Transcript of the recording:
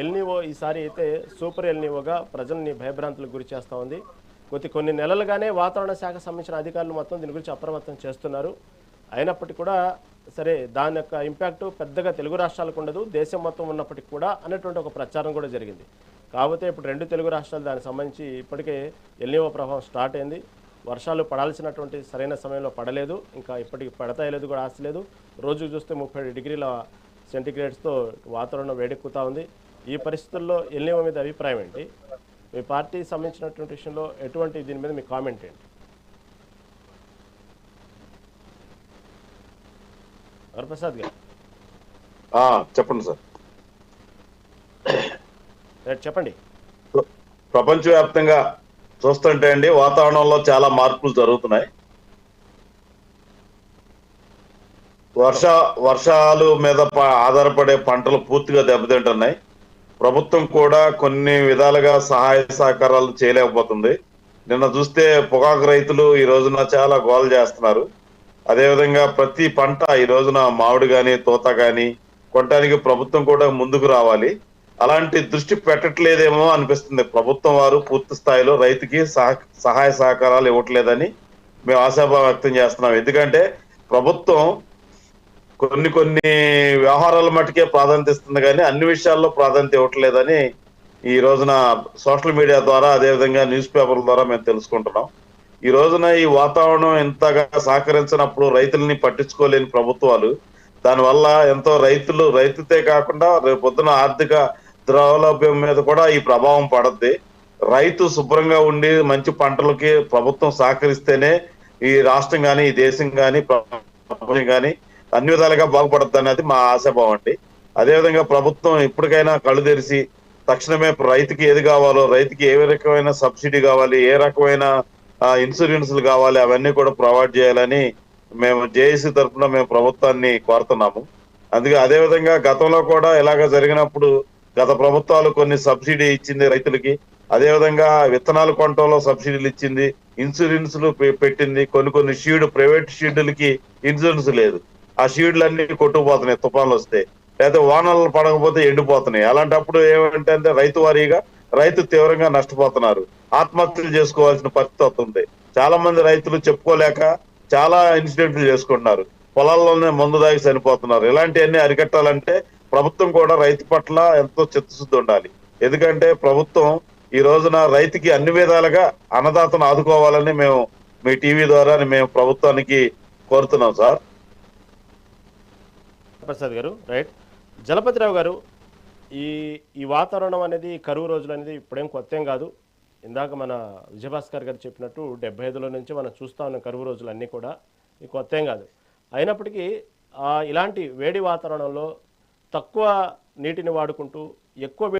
ఎల్నివో ఈసారి అయితే సూపర్ ఎల్నివోగా ప్రజల్ని భయభ్రాంతులకు గురి చేస్తూ ఉంది. కొన్ని నెలలుగానే వాతావరణ శాఖ సంబంధించిన అధికారులు మొత్తం దీని గురించి అప్రమత్తం చేస్తున్నారు. అయినప్పటికీ కూడా సరే దాని యొక్క ఇంపాక్ట్ పెద్దగా తెలుగు రాష్ట్రాలకు ఉండదు, దేశం మొత్తం ఉన్నప్పటికీ కూడా అన్నటువంటి ఒక ప్రచారం కూడా జరిగింది. కాకపోతే ఇప్పుడు రెండు తెలుగు రాష్ట్రాలు దానికి సంబంధించి ఇప్పటికే ఎల్నివో ప్రభావం స్టార్ట్ అయింది. వర్షాలు పడాల్సినటువంటి సరైన సమయంలో పడలేదు, ఇంకా ఇప్పటికి పడతాయి లేదు కూడా ఆశ లేదు. రోజు చూస్తే 30 డిగ్రీల సెంటిగ్రేడ్స్తో వాతావరణం వేడెక్కుతూ ఉంది. ఈ పరిస్థితుల్లో ఎల్నివో మీద అభిప్రాయం ఏంటి? మీ పార్టీ సంబంధించినటువంటి విషయంలో ఎటువంటి దీని మీద మీ కామెంట్ ఏంటి? వరప్రసాద్ గారు చెప్పండి సార్. చెప్పండి. ప్రపంచవ్యాప్తంగా చూస్తుంటే అండి వాతావరణంలో చాలా మార్పులు జరుగుతున్నాయి. వర్షాలు మీద ఆధారపడే పంటలు పూర్తిగా దెబ్బతింటున్నాయి. ప్రభుత్వం కూడా కొన్ని విధాలుగా సహాయ సహకారాలు చేయలేకపోతుంది. నిన్న చూస్తే పొగాకు రైతులు ఈ రోజున చాలా గోల చేస్తున్నారు. అదేవిధంగా ప్రతి పంట ఈ రోజున మామిడి గాని తోత గాని కొనడానికి ప్రభుత్వం కూడా ముందుకు రావాలి. అలాంటి దృష్టి పెట్టట్లేదేమో అనిపిస్తుంది. ప్రభుత్వం వారు పూర్తి స్థాయిలో రైతుకి సహాయ సహకారాలు ఇవ్వట్లేదని మేము ఆశాభావం వ్యక్తం చేస్తున్నాం. ఎందుకంటే ప్రభుత్వం కొన్ని వ్యవహారాల మటుకే ప్రాధాన్యత ఇస్తుంది కానీ అన్ని విషయాల్లో ప్రాధాన్యత ఇవ్వట్లేదని ఈ రోజున సోషల్ మీడియా ద్వారా అదేవిధంగా న్యూస్ పేపర్ల ద్వారా మేము తెలుసుకుంటున్నాం. ఈ రోజున ఈ వాతావరణం ఎంతగా సహకరించినప్పుడు రైతుల్ని పట్టించుకోలేని ప్రభుత్వాలు, దానివల్ల ఎంతో రైతుతే కాకుండా రేపు పొద్దున ఆర్థిక ద్రవ్యలభ్యం మీద కూడా ఈ ప్రభావం పడద్ది. రైతు శుభ్రంగా ఉండి మంచి పంటలకి ప్రభుత్వం సహకరిస్తేనే ఈ రాష్ట్రం కానీ ఈ దేశం కానీ ప్రపంచం కానీ అన్ని విధాలుగా బాగుపడద్దు అనేది మా ఆశాభావం అండి. అదేవిధంగా ప్రభుత్వం ఇప్పటికైనా కళ్ళు తెరిచి తక్షణమే రైతుకి ఏది కావాలో, రైతుకి ఏ రకమైన సబ్సిడీ కావాలి, ఏ రకమైన ఇన్సూరెన్స్లు కావాలి అవన్నీ కూడా ప్రొవైడ్ చేయాలని మేము జేఏసీ తరఫున మేము ప్రభుత్వాన్ని కోరుతున్నాము. అందుకే అదేవిధంగా గతంలో కూడా ఇలాగ జరిగినప్పుడు గత ప్రభుత్వాలు కొన్ని సబ్సిడీ ఇచ్చింది రైతులకి, అదేవిధంగా విత్తనాలు కొనటంలో సబ్సిడీలు ఇచ్చింది, ఇన్సూరెన్స్లు పెట్టింది. కొన్ని ప్రైవేట్ షీడ్లకి ఇన్సూరెన్స్ లేదు. ఆ షీడ్లన్నీ కొట్టుకుపోతున్నాయి తుఫాన్లు వస్తే, లేకపోతే వానలు పడకపోతే ఎండిపోతున్నాయి. అలాంటప్పుడు ఏమంటే రైతు తీవ్రంగా నష్టపోతున్నారు, ఆత్మహత్యలు చేసుకోవాల్సిన పరిస్థితి వస్తుంది. చాలా మంది రైతులు చెప్పుకోలేక చాలా ఇన్సిడెంట్లు చేసుకుంటున్నారు, పొలాల్లోనే మందు దాగి చనిపోతున్నారు. ఇలాంటివన్నీ అరికట్టాలంటే ప్రభుత్వం కూడా రైతు పట్ల ఎంతో చిత్తశుద్ధి ఉండాలి. ఎందుకంటే ప్రభుత్వం ఈ రోజున రైతుకి అన్ని విధాలుగా అన్నదాతను ఆదుకోవాలని మేము మీ టీవీ ద్వారా మేము ప్రభుత్వానికి కోరుతున్నాం సార్. ప్రసాద్ గారు రైట్. జలపతిరావు గారు, ఈ ఈ వాతావరణం అనేది కరువు రోజులు అనేది ఇప్పుడేం కొత్త ఏం కాదు. ఇందాక మన విజయభాస్కర్ గారు చెప్పినట్టు 75లో నుంచి మనం చూస్తూ ఉన్న కరువు రోజులు అన్నీ కూడా ఇది కొత్త ఏం కాదు. అయినప్పటికీ ఇలాంటి వేడి వాతావరణంలో తక్కువ నీటిని వాడుకుంటూ ఎక్కువ